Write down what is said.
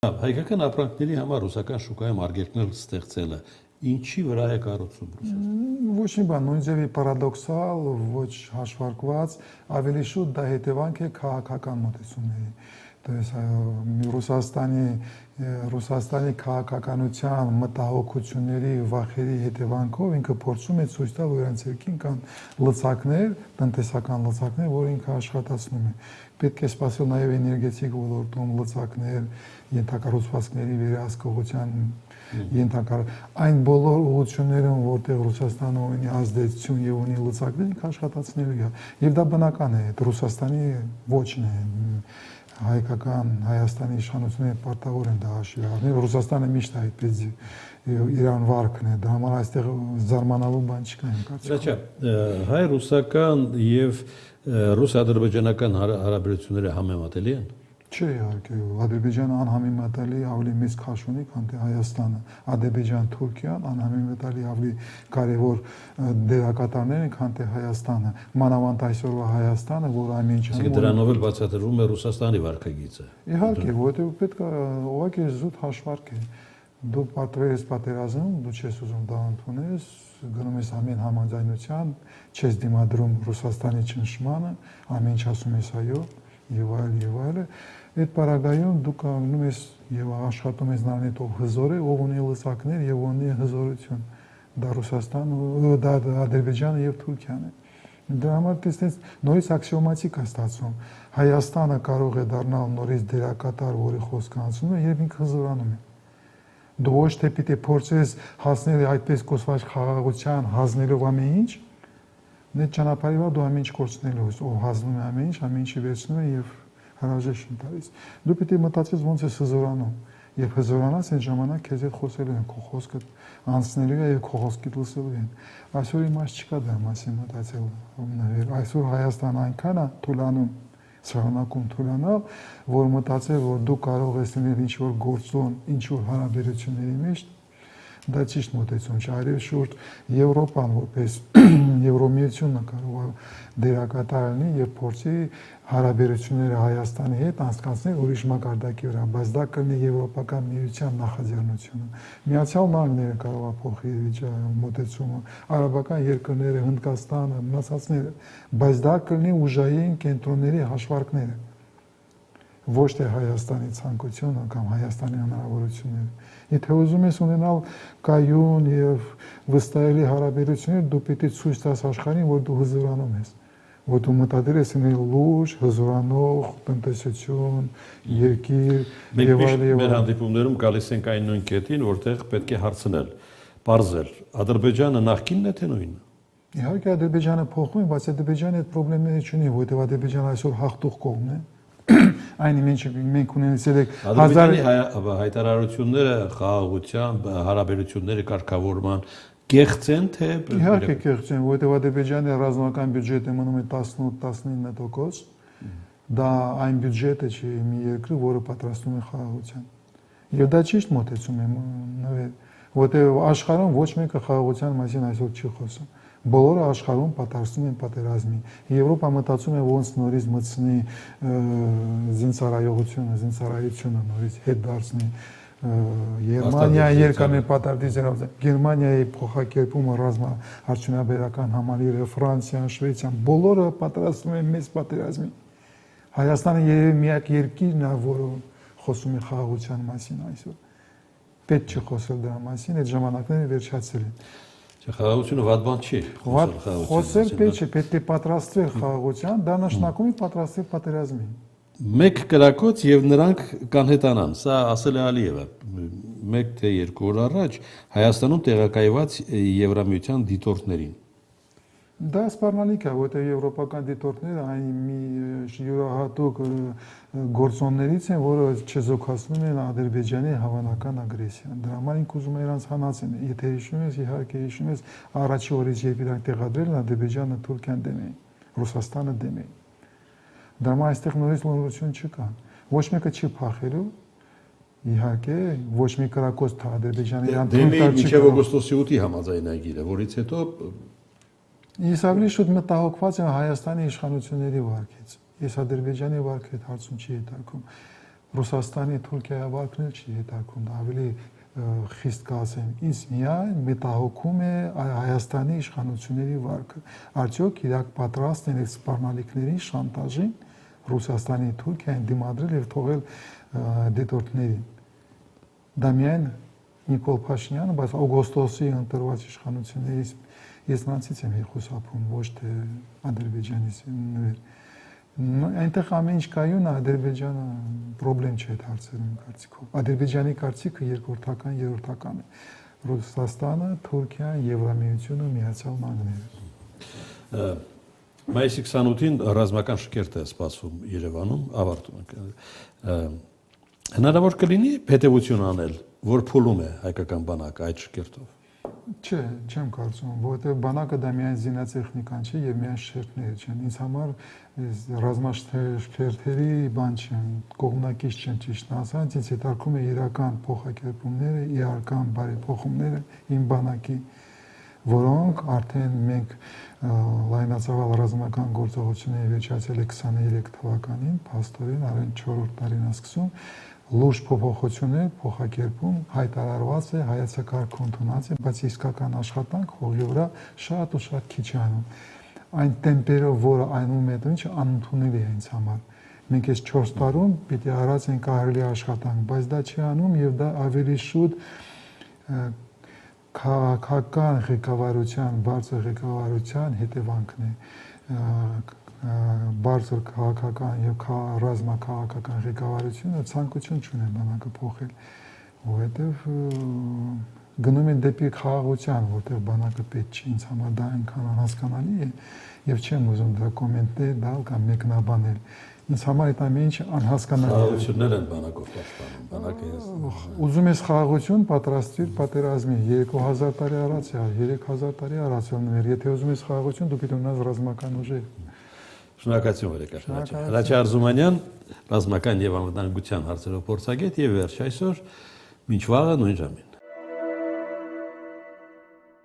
Հայկական ապրանքների համար ռուսական շուկայում արգելքներ ստեղծելը ինչի վրա է կառուցում Ռուսաստանը։ Ոչ մի բան, նույն ձևի պարադոքսալ, ոչ հաշվարկված, ավելի շուտ դա հետևանք է քաղաքական մոտեցումների։ То есть Ռուսաստանի քաղաքականության մտահոգությունների վախերի հետևանքով ինքը փորձում է ցույց տալ, որ իրենց երկին կան լծակներ, տնտեսական լծակներ, որ ինքը աշխատացնում է։ Պետք է սպասել նաև էներգետիկ ոլորտում լծակներ, ենթակառուցվածքների վերահսկողության ենթակառ այն բոլոր ուղղություններում, որտեղ Ռուսաստանը ունի ազդեցություն եւ ունի լծակներ, ինքը աշխատացնելու է։ Եվ դա բնական է, Ռուսաստանի ոչն է։ Հայկական Հայաստանի իշխանությունները պարտավոր են դա հաշվի առնել։ Ռուսաստանը միշտ այդպես իրան վարկն է, դա համար այստեղ զարմանալու բան չկա իմ կարծիքով։ Հայ-ռուսական եւ ռուս-ադրբեջանական հարաբերությունները համեմատելի են։ Չէ, իհարկե, Ադրբեջանը անհամեմատելի ավելի մեծ քաշ ունի, քան թե Հայաստանը։ Ադրբեջան-Թուրքիան անհամեմատելի ավելի կարևոր դերակատարներ են, քան թե Հայաստանը։ Մանավանդ այսօրվա Հայաստանը, որ ամեն ինչ անում։ Դրանով էլ բացատրվում է Ռուսաստանի վարքագիծը։ Իհարկե, որովհետև պետք է ուղղակի զուտ հաշվարկ է։ Դու պատրերես պատերազմ, դու չես ուզում դա ընդունես, գնում ես ամեն համաձայնության, չես դիմադրում Ռուսաստանի ճնշմանը, ամեն ինչ ասում ես այո, եւ այլ։ Այդ պարագայում դու կանգնում ես եւ աշխատում ես նրան հետ ով հզոր է, ով ունի լծակներ եւ ունի հզորություն։ Դա Ռուսաստանը, դա Ադրբեջանը եւ Թուրքիան է։ Դրա համար տեսնես նորից աքսիոմատիկ է ստացվում։ Հայաստանը կարող է դառնալ նորից դերակատար, որի խոսքը անցնում է եւ ինքը հզորանում է։ Դու ոչ թե պիտի փորձես հասնել այդպես կոչված խաղաղության հանձնելով ամեն ինչ, այդ ճանապարհի վրա դու ամեն ինչ կորցնելու ես, ով հանձնում է ամեն ինչի վերցնում է եւ հրաժեշտ տալիս։ Դու պիտի մտածես ոնց ես հզորանում եւ հզորանաս այն ժամանակ քեզ հետ խոսելու են, քո խոսքը անցնելու է եւ քո խոսքիդ լսելու են։ Այսօր իմաստ չկա դրա մասին մտածել։ Այսօր Հայաստանը այնքան է թուլանում, շարունակում թուլանալ, որ մտածել, որ դու կարող ես լինել ինչ-որ գործոն, ինչ-որ հարաբերությունների մեջ, դա ճիշտ մոտեցում չէ, այլ շուրջ Եվրոպան որպես Եվրոմիությունը կարող է դերակատար լինի եւ փորձի հարաբերությունները Հայաստանի հետ անցկացնել ուրիշ մակարդակի վրա, բայց դա կլինի Եվրոպական միության նախաձեռնությունը։ Միացյալ Նահանգները կարող է փոխի մոտեցումը, արաբական երկրները, Հնդկաստանը, մնացածները, բայց դա կլինի ուժային կենտրոնների հաշվարկները, ոչ թե Հայաստանի ցանկությունը կամ Հայաստանի հնարավորությունները։ Եթե ուզում ես ունենալ կայուն եւ վստահելի հարաբերություններ, դու պիտի ցույց տաս աշխարհին, որ դու հզորանում ես, որ դու մտադիր ես լինել լուրջ, հզորանող տնտեսություն, երկիր եւ այլ։ Մեր հանդիպումներում գալիս ենք այն նույն կետին, որտեղ պետք է հարցնել, բարձել, Ադրբեջանը նախկինն է թե նույնը։ Իհարկե Ադրբեջանը փոխվում է, բայց Ադրբեջանը այդ խնդիրները չունի, որովհետեւ Ադրբեջանը այսօր հաղթող կողմն է։ Այն մենք ունեցել ենք Ադրբեջանի հայտարարությունները խաղաղության, հարաբերությունների կարգավորման կեղծ են թե իհարկե կեղծ են, որովհետև Ադրբեջանի ռազմական բյուջետը մնում է 18-19%, դա այն բյուջետը չէ մի երկրի, որը պատրաստում է խաղաղության։ Եվ դա ճիշտ մոտեցում է, որովհետև աշխարհում ոչ մեկը խաղաղության մասին այսօր չի խոսում։ Բոլորը աշխարհում պատրաստում են պատերազմի։ Եվրոպա մտածում է ոնց նորից մտցնի զինծառայությունը նորից հետ դարձնի Գերմանիայի երկարներ պատերազմի, Գերմանիայի փոխակերպումը ռազմաարդյունաբերական համալիրը, Ֆրանսիան, Շվեյցիան, բոլորը պատրաստվում են մեծ պատերազմի։ Հայաստանը երևի միակ երկիրն է, որը խոսում է խաղաղության մասին այսօր։ Պետք չի խոսել դրա մասին, այդ ժամանակները վերջացել են։ Խաղաղությունը վատ բան չի։ Խոսել պետք չէ, պետք է պատրաստվել խաղաղության, դա նշանակում է պատրաստվել պատերազմին։ Մեկ կրակոց եւ նրանք կանհետանան։ Սա ասել է Ալիևը 1 թե 2 օր առաջ Հայաստանում տեղակայված Եվրամիության դիտորդներին։ Դա սպառնալիք է, որտեղ եվրոպական դիտորդները այն մի յուրահատուկ գործոններից են, որը չեզոքացնում են Ադրբեջանի հավանական ագրեսիան։ Դրա համար ինք ուզում են իրանց հանածեն։ Եթե հիշում ես, իհարկե հիշում ես, առաջի օրից երբ իրանք տեղադրել են Ադրբեջանը, Թուրքիան դեմ էին, Ռուսաստանը դեմ էին։ Դրա համար այստեղ նորից լոյալություն չկա։ Ոչ մեկը չի փախելու։ Իհարկե, ոչ մի կրակոց թա Ադրբեջանի իրան թույլ տալ չի։ Մինչև օգոստոսի 8-ի համաձայնագիրը, որից հետո Ես ավելի շուտ մտահոգված եմ Հայաստանի իշխանությունների վարքից։ Ես Ադրբեջանի վարքը այդ հարցում չի հետարկում։ Ռուսաստանի Թուրքիայի վարկն էլ չի հետաքրքրում, ավելի խիստ կասեմ, ինձ միայն մտահոգում է Հայաստանի իշխանությունների վարկը։ Արդյոք իրաք պատրաստ են այդ սպառնալիքների շանտաժին Ռուսաստանի Թուրքիային դիմադրել եւ թողել դիտորդներին։ Դա միայն Նիկոլ Փաշինյանը, բայց օգոստոսի ընտրված իշխանություններից ես նրանցից եմ խուսափում, ոչ թե Ադրբեջանից։ Այնտեղ ամեն ինչ կայուն է, Ադրբեջանը պրոբլեմ չէ այդ հարցերում կարծիքով։ Ադրբեջանի կարծիքը երկրորդական, երրորդական է։ Ռուսաստանը, Թուրքիան, Եվրամիությունը, Միացյալ Նահանգները։ Մայիսի 28-ին ռազմական շքերթ է սպասվում Երևանում, ավարտում ենք։ Հնարավոր կլինի հետևություն անել, որ փուլում է հայկական բանակը այդ շքերթով։ Չէ, չեմ կարծում, որովհետև բանակը դա միայն զինատեխնիկան չէ եւ միայն շերտները չեն։ Ինձ համար ռազմաշերտերի բան չեմ, կողմնակից չեմ ճիշտ ասած, ինձ հետաքրքրում է իրական փոխակերպումները, իրական բարեփոխումները իմ բանակի, որոնք արդեն մենք լայնածավալ ռազմական գործողությունների վերջացել է 23 թվականին, փաստորեն արդեն 4-րդ տարին է սկսում, լուրջ փոփոխություններ, փոխակերպում հայտարարված է, հայեցակարգը ընդունած է, բայց իսկական աշխատանք հողի վրա շատ ու շատ քիչ է անում։ Այն տեմպերով, որը անում է դա, ինչը անընդունելի է ինձ համար։ Մենք այս 4 տարում պիտի արած ենք ահռելի աշխատանք, բայց դա չի անում եւ դա ավելի շուտ քաղաքական ղեկավարության, բարձր ղեկավարության հետևանքն է։ Բարձր քաղաքական եւ ռազմաքաղաքական ղեկավարությունը ցանկություն չունի բանակը փոխել, որովհետեւ գնում են դեպի խաղաղության, որտեղ բանակը պետք չի, ինձ համար դա այնքան անհասկանալի է եւ չեմ ուզում դա կոմենտել դալ կամ մեկնաբանել։ Ինձ համար այդ ամեն ինչը անհասկանալի է։ Խաղաղություններ են բանակով պաշտպանում, բանակը ուզում ես խաղաղություն, պատրաստիր պատերազմի 2000 տարի առաջ է, 3000 տարի առաջ ելներ, եթե ուզում ես խաղաղություն, դու պիտի ունենաս ռազմական ուժեր։ Շնորհակալություն Վարդգար Հրաչյա Արզումանյան, ռազմական եւ անվտանգության հարցերով փորձագետ եւ վերջ այսօր մինչ վաղը նույն ժամին։